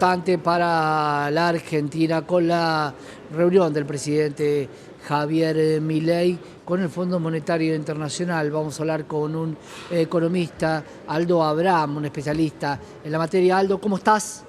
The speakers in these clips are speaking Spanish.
importante para la Argentina con la reunión del presidente Javier Milei con el Fondo Monetario Internacional. Vamos a hablar con un economista, Aldo Abraham, un especialista en la materia. Aldo, ¿cómo estás?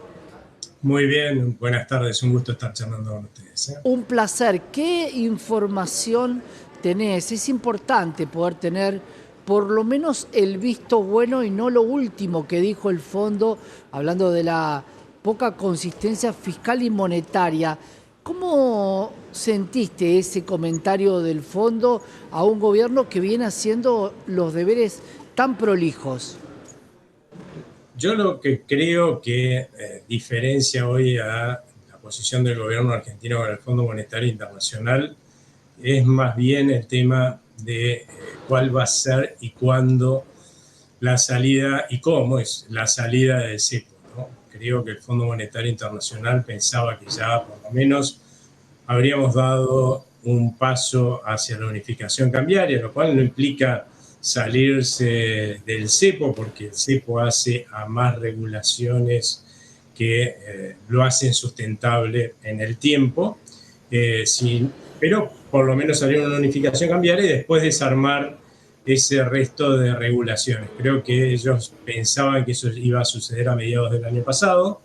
Muy bien, buenas tardes, un gusto estar charlando con ustedes. Un placer. ¿Qué información tenés? Es importante poder tener por lo menos el visto bueno y no lo último que dijo el fondo, hablando de la poca consistencia fiscal y monetaria. ¿Cómo sentiste ese comentario del fondo a un gobierno que viene haciendo los deberes tan prolijos? Yo lo que creo que diferencia hoy a la posición del gobierno argentino con el Fondo Monetario Internacional es más bien el tema de cuál va a ser y cuándo la salida y cómo es la salida del cepo, ¿no? Creo que el Fondo Monetario Internacional pensaba que ya por lo menos habríamos dado un paso hacia la unificación cambiaria, lo cual no implica salirse del cepo, porque el cepo hace a más regulaciones que lo hacen sustentable en el tiempo, pero por lo menos salir una unificación cambiaria y después desarmar ese resto de regulaciones. Creo que ellos pensaban que eso iba a suceder a mediados del año pasado,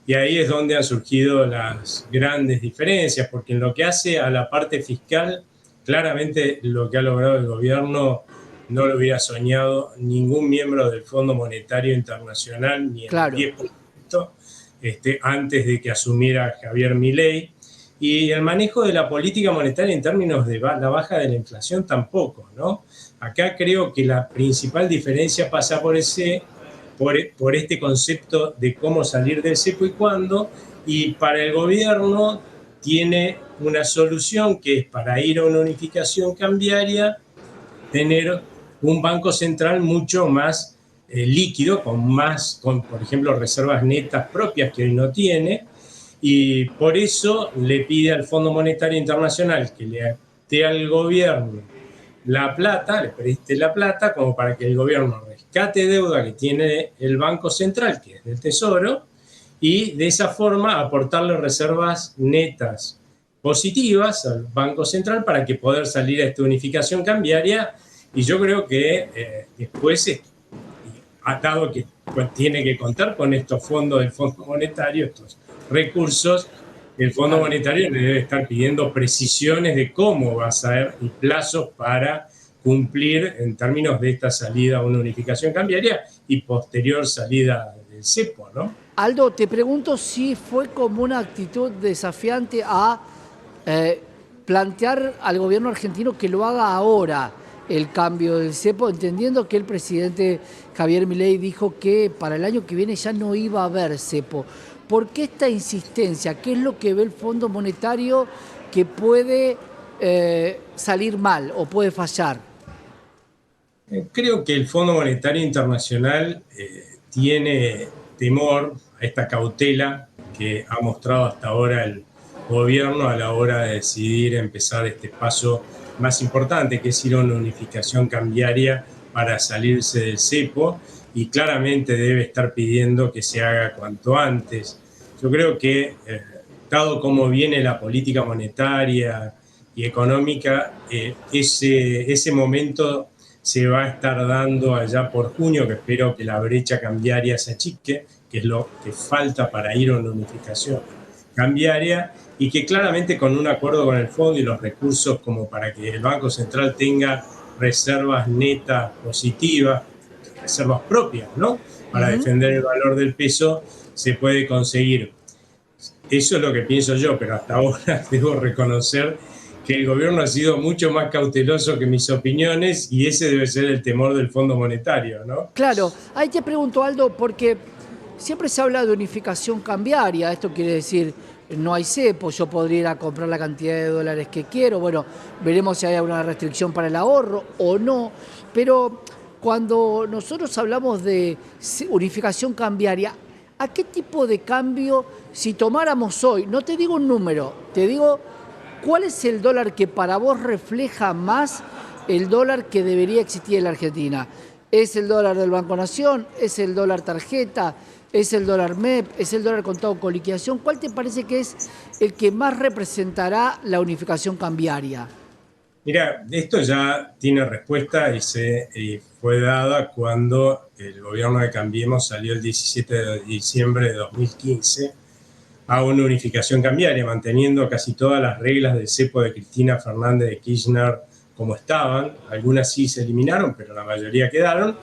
y ahí es donde han surgido las grandes diferencias, porque en lo que hace a la parte fiscal, claramente lo que ha logrado el gobierno no lo hubiera soñado ningún miembro del Fondo Monetario Internacional, ni en el Claro. 10%, antes de que asumiera Javier Milei. Y el manejo de la política monetaria en términos de la baja de la inflación tampoco, ¿no? Acá creo que la principal diferencia pasa por este concepto de cómo salir del cepo y cuándo, y para el gobierno tiene una solución que es, para ir a una unificación cambiaria, tener un banco central mucho más líquido, por ejemplo, reservas netas propias que hoy no tiene, y por eso le pide al Fondo Monetario Internacional que le dé al gobierno la plata, le preste la plata como para que el gobierno rescate deuda que tiene el Banco Central, que es del Tesoro, y de esa forma aportarle reservas netas positivas al Banco Central para que poder salir a esta unificación cambiaria. Y yo creo que después, dado que tiene que contar con estos fondos del Fondo Monetario, estos recursos, el Fondo Claro. Monetario le debe estar pidiendo precisiones de cómo va a ser y plazos para cumplir en términos de esta salida a una unificación cambiaria y posterior salida del cepo, ¿no? Aldo, te pregunto si fue como una actitud desafiante a eh, plantear al gobierno argentino que lo haga ahora el cambio del cepo, entendiendo que el presidente Javier Milei dijo que para el año que viene ya no iba a haber cepo. ¿Por qué esta insistencia? ¿Qué es lo que ve el Fondo Monetario que puede salir mal o puede fallar? Creo que el Fondo Monetario Internacional tiene temor a esta cautela que ha mostrado hasta ahora el gobierno a la hora de decidir empezar este paso más importante, que es ir a una unificación cambiaria para salirse del cepo, y claramente debe estar pidiendo que se haga cuanto antes. Yo creo que, dado cómo viene la política monetaria y económica, ese momento se va a estar dando allá por junio, que espero que la brecha cambiaria se achique, que es lo que falta para ir a una unificación cambiaria, y que claramente con un acuerdo con el fondo y los recursos como para que el Banco Central tenga reservas netas positivas, reservas propias, ¿no? Para defender el valor del peso, se puede conseguir. Eso es lo que pienso yo, pero hasta ahora debo reconocer que el gobierno ha sido mucho más cauteloso que mis opiniones, y ese debe ser el temor del Fondo Monetario, ¿no? Claro, ahí te pregunto, Aldo, porque siempre se habla de unificación cambiaria. Esto quiere decir, no hay cepo, yo podría ir a comprar la cantidad de dólares que quiero. Bueno, veremos si hay alguna restricción para el ahorro o no. Pero cuando nosotros hablamos de unificación cambiaria, ¿a qué tipo de cambio, si tomáramos hoy, no te digo un número, te digo cuál es el dólar que para vos refleja más el dólar que debería existir en la Argentina? ¿Es el dólar del Banco Nación? ¿Es el dólar tarjeta? ¿Es el dólar MEP? ¿Es el dólar contado con liquidación? ¿Cuál te parece que es el que más representará la unificación cambiaria? Mira, esto ya tiene respuesta y fue dada cuando el gobierno de Cambiemos salió el 17 de diciembre de 2015 a una unificación cambiaria, manteniendo casi todas las reglas del cepo de Cristina Fernández de Kirchner como estaban. Algunas sí se eliminaron, pero la mayoría quedaron.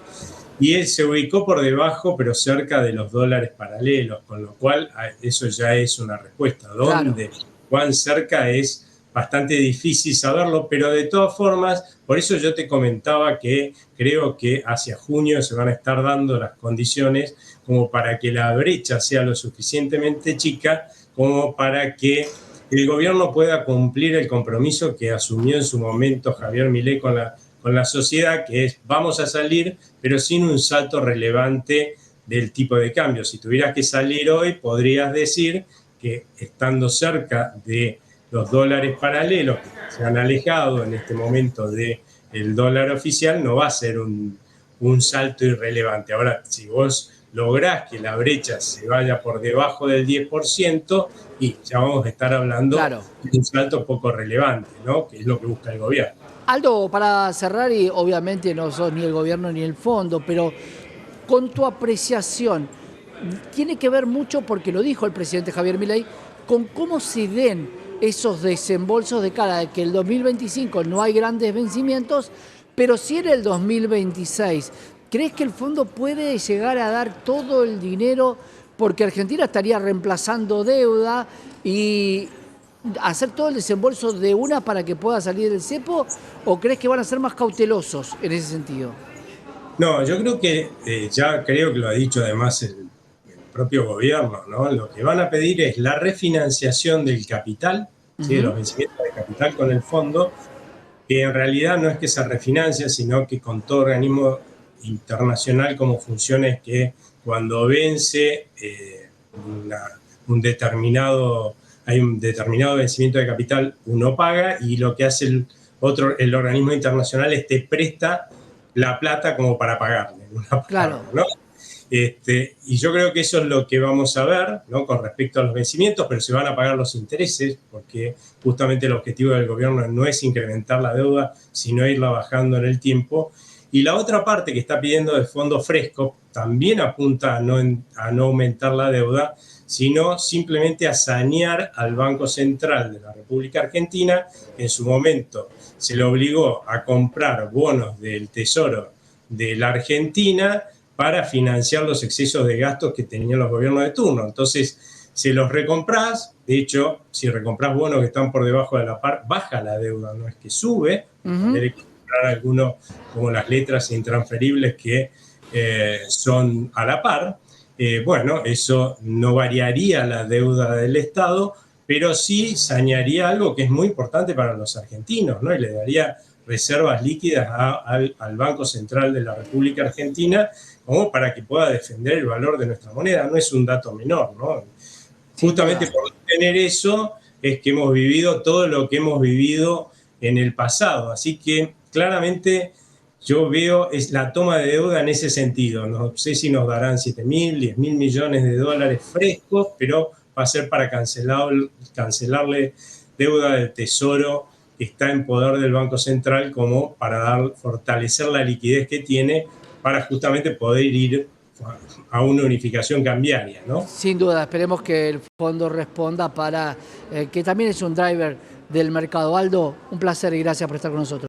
Y él se ubicó por debajo, pero cerca de los dólares paralelos, con lo cual eso ya es una respuesta. ¿Dónde? Claro. Cuán cerca es bastante difícil saberlo, pero de todas formas, por eso yo te comentaba que creo que hacia junio se van a estar dando las condiciones como para que la brecha sea lo suficientemente chica como para que el gobierno pueda cumplir el compromiso que asumió en su momento Javier Milei con la sociedad, que es vamos a salir, pero sin un salto relevante del tipo de cambio. Si tuvieras que salir hoy, podrías decir que estando cerca de los dólares paralelos que se han alejado en este momento del dólar oficial, no va a ser un salto irrelevante. Ahora, si vos lográs que la brecha se vaya por debajo del 10%, y ya vamos a estar hablando de un salto poco relevante, ¿no? Que es lo que busca el gobierno. Aldo, para cerrar, y obviamente no sos ni el gobierno ni el fondo, pero con tu apreciación, tiene que ver mucho, porque lo dijo el presidente Javier Milei, con cómo se den esos desembolsos de cara de que el 2025 no hay grandes vencimientos, pero sí en el 2026. ¿Crees que el fondo puede llegar a dar todo el dinero? Porque Argentina estaría reemplazando deuda y hacer todo el desembolso de una para que pueda salir del cepo, ¿o crees que van a ser más cautelosos en ese sentido? No, yo creo que ya creo que lo ha dicho además el propio gobierno, ¿no? Lo que van a pedir es la refinanciación del capital, ¿sí? De los vencimientos de capital con el fondo, que en realidad no es que se refinancia, sino que con todo organismo internacional como funciona es que cuando vence hay un determinado vencimiento de capital, uno paga, y lo que hace el organismo internacional es te presta la plata como para pagarle. Claro. ¿No? Y yo creo que eso es lo que vamos a ver, ¿no? Con respecto a los vencimientos, pero se van a pagar los intereses, porque justamente el objetivo del gobierno no es incrementar la deuda, sino irla bajando en el tiempo. Y la otra parte que está pidiendo de fondo fresco también apunta a no aumentar la deuda, sino simplemente a sanear al Banco Central de la República Argentina, que en su momento se le obligó a comprar bonos del Tesoro de la Argentina para financiar los excesos de gastos que tenían los gobiernos de turno. Entonces, se los recomprás. De hecho, si recomprás bonos que están por debajo de la par, baja la deuda, no es que sube. Tendré que comprar algunos, como las letras intransferibles, que son a la par. Bueno, eso no variaría la deuda del Estado, pero sí sanearía algo que es muy importante para los argentinos, ¿no? Y le daría reservas líquidas al Banco Central de la República Argentina, como para que pueda defender el valor de nuestra moneda. No es un dato menor, ¿no? Justamente por tener eso es que hemos vivido todo lo que hemos vivido en el pasado. Así que claramente yo veo es la toma de deuda en ese sentido. No sé si nos darán 7.000, 10.000 millones de dólares frescos, pero va a ser para cancelarle deuda del Tesoro que está en poder del Banco Central, como para fortalecer la liquidez que tiene para justamente poder ir a una unificación cambiaria, ¿no? Sin duda, esperemos que el fondo responda para que también es un driver del mercado. Aldo, un placer y gracias por estar con nosotros.